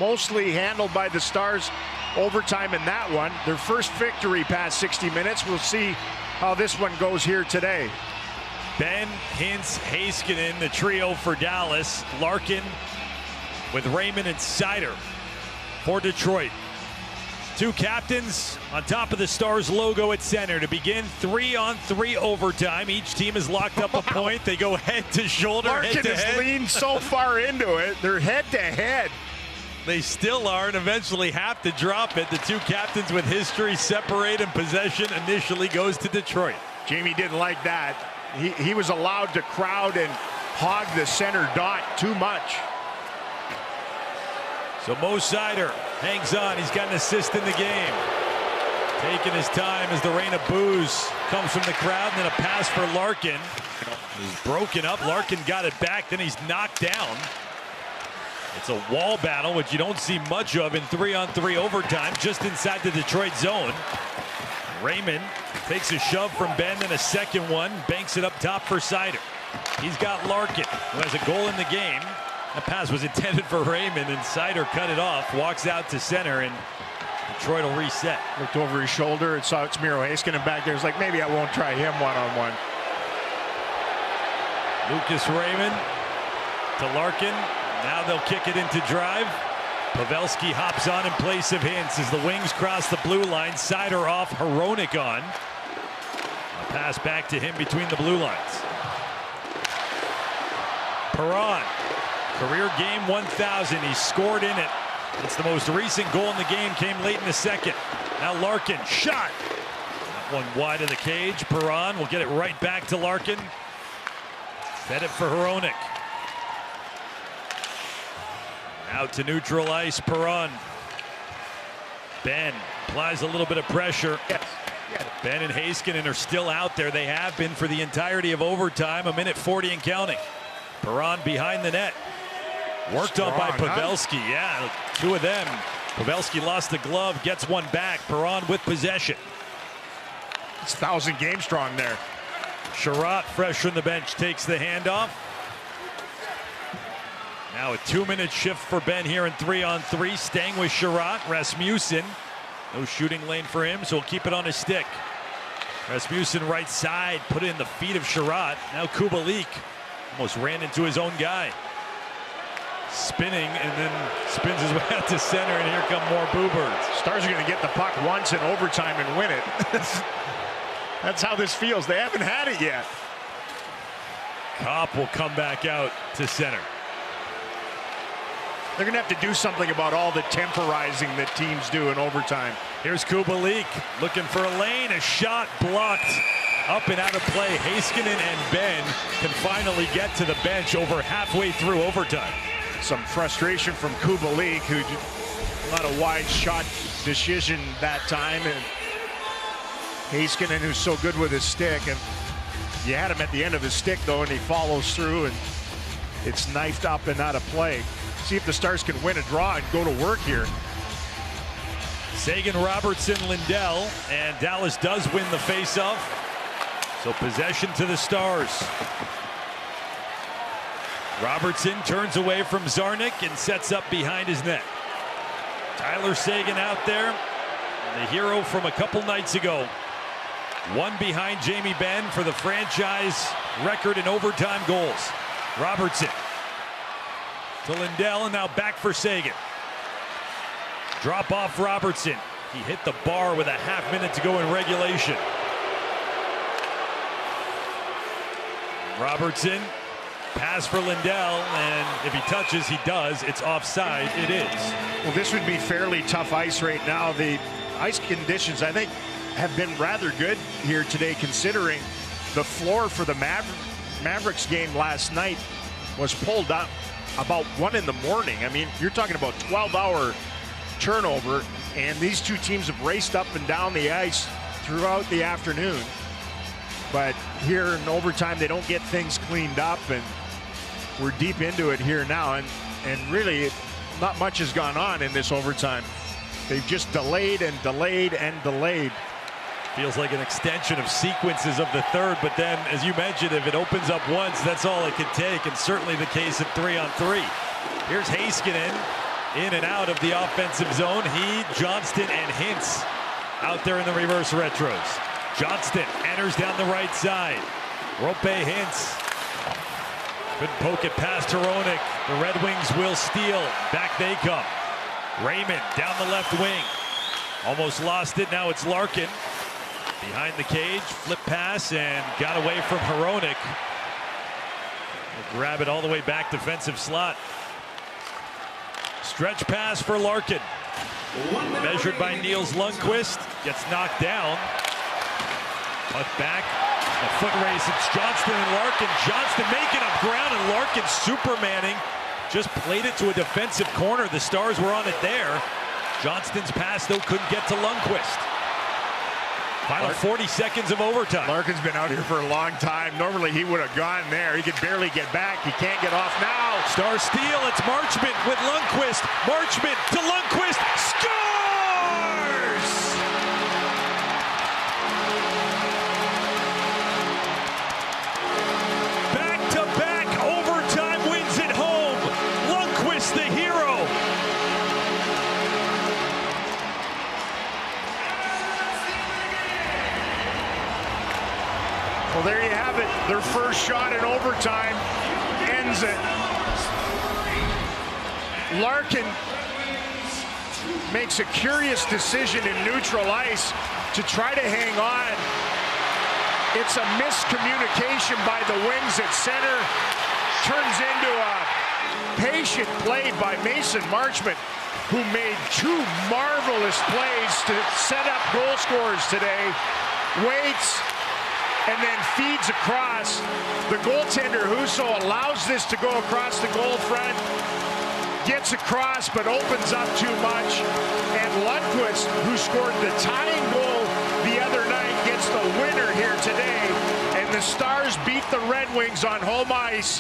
mostly handled by the Stars. Overtime in that one. Their first victory past 60 minutes. We'll see how this one goes here today. Benn, Hintz, Heiskanen, the trio for Dallas. Larkin with Raymond and Seider for Detroit. Two captains on top of the Stars logo at center to begin 3-on-3 overtime. Each team has locked up a point. They go head to shoulder, Larkin head to has head. leaned so far into it. They're head to head. They still are and eventually have to drop it. The two captains with history separate, and possession initially goes to Detroit. Jamie didn't like that. He was allowed to crowd and hog the center dot too much. So Mo Seider hangs on. He's got an assist in the game. Taking his time as the rain of boos comes from the crowd, and then a pass for Larkin. He's broken up. Larkin got it back, then he's knocked down. It's a wall battle, which you don't see much of in 3-on-3 overtime, just inside the Detroit zone. Raymond takes a shove from Benn, then a second one, banks it up top for Seider. He's got Larkin, who has a goal in the game. That pass was intended for Raymond, and Seider cut it off, walks out to center, and Detroit will reset. Looked over his shoulder and saw it's Miro Heiskanen back there. It's like, maybe I won't try him one-on-one. Lucas Raymond to Larkin. Now they'll kick it into drive. Pavelski hops on in place of Hintz as the wings cross the blue line. Seider off, Hronek on. A pass back to him between the blue lines. Perron, career game 1,000. He scored in it. It's the most recent goal in the game, came late in the second. Now Larkin, shot. That one wide of the cage. Perron will get it right back to Larkin. Fed it for Hronek. Out to neutral ice, Perron. Benn applies a little bit of pressure. Yes. Benn and Heiskanen are still out there. They have been for the entirety of overtime, 1:40 and counting. Perron behind the net. Worked on by Pavelski. Yeah, two of them. Pavelski lost the glove, gets one back. Perron with possession. It's 1,000 game strong there. Sherratt, fresh from the bench, takes the handoff. Now a 2-minute shift for Benn here in 3-on-3. Staying with Sherratt. Rasmussen. No shooting lane for him, so he'll keep it on his stick. Rasmussen right side, put it in the feet of Sherratt. Now Kubalik almost ran into his own guy. Spinning and then spins his way out to center, and here come more Boo-Birds. Stars are going to get the puck once in overtime and win it. That's how this feels. They haven't had it yet. Kopp will come back out to center. They're going to have to do something about all the temporizing that teams do in overtime. Here's Kubalik looking for a lane. A shot blocked up and out of play. Heiskanen and Benn can finally get to the bench over halfway through overtime. Some frustration from Kubalik, who not a wide shot decision that time. And Heiskanen, who's so good with his stick. And you had him at the end of his stick, though, and he follows through, and it's knifed up and out of play. See if the Stars can win a draw and go to work here. Sagan, Robertson, Lindell, and Dallas does win the faceoff. So possession to the Stars. Robertson turns away from Zarnik and sets up behind his net. Tyler Sagan out there, the hero from a couple nights ago. One behind Jamie Benn for the franchise record in overtime goals. Robertson to Lindell, and now back for Sagan. Drop off Robertson. He hit the bar with a half-minute to go in regulation. Robertson, pass for Lindell, and if he touches, he does. It's offside. It is. Well, this would be fairly tough ice right now. The ice conditions, I think, have been rather good here today, considering the floor for the Mavericks game last night was pulled up about 1 in the morning. I mean, you're talking about 12-hour turnover, and these two teams have raced up and down the ice throughout the afternoon. But here in overtime, they don't get things cleaned up, and we're deep into it here now. And really, not much has gone on in this overtime. They've just delayed and delayed and delayed. Feels like an extension of sequences of the third, but then, as you mentioned, if it opens up once, that's all it can take, and certainly the case at 3-on-3. Here's Heiskanen, in and out of the offensive zone. He, Johnston, and Hintz out there in the reverse retros. Johnston enters down the right side. Roope Hintz couldn't poke it past Hronek. The Red Wings will steal. Back they come. Raymond down the left wing. Almost lost it. Now it's Larkin. Behind the cage. Flip pass and got away from Hronek. Grab it all the way back defensive slot. Stretch pass for Larkin. Measured by Nils Lundqvist. Gets knocked down. Puck back. A foot race. It's Johnston and Larkin. Johnston making up ground and Larkin supermanning. Just played it to a defensive corner. The Stars were on it there. Johnston's pass, though, couldn't get to Lundqvist. Final 40 seconds of overtime. Larkin's been out here for a long time. Normally he would have gone there. He could barely get back. He can't get off now. Star steal. It's Marchment with Lundqvist. Marchment to Lundqvist. Scores! Back-to-back overtime wins at home. Lundqvist, the hero. Well, there you have it. Their first shot in overtime ends it. Larkin makes a curious decision in neutral ice to try to hang on. It's a miscommunication by the Wings at center. Turns into a patient play by Mason Marchment, who made two marvelous plays to set up goal scorers today. Waits and then feeds across. The goaltender, Husso, allows this to go across the goal front. Gets across, but opens up too much. And Lundqvist, who scored the tying goal the other night, gets the winner here today. And the Stars beat the Red Wings on home ice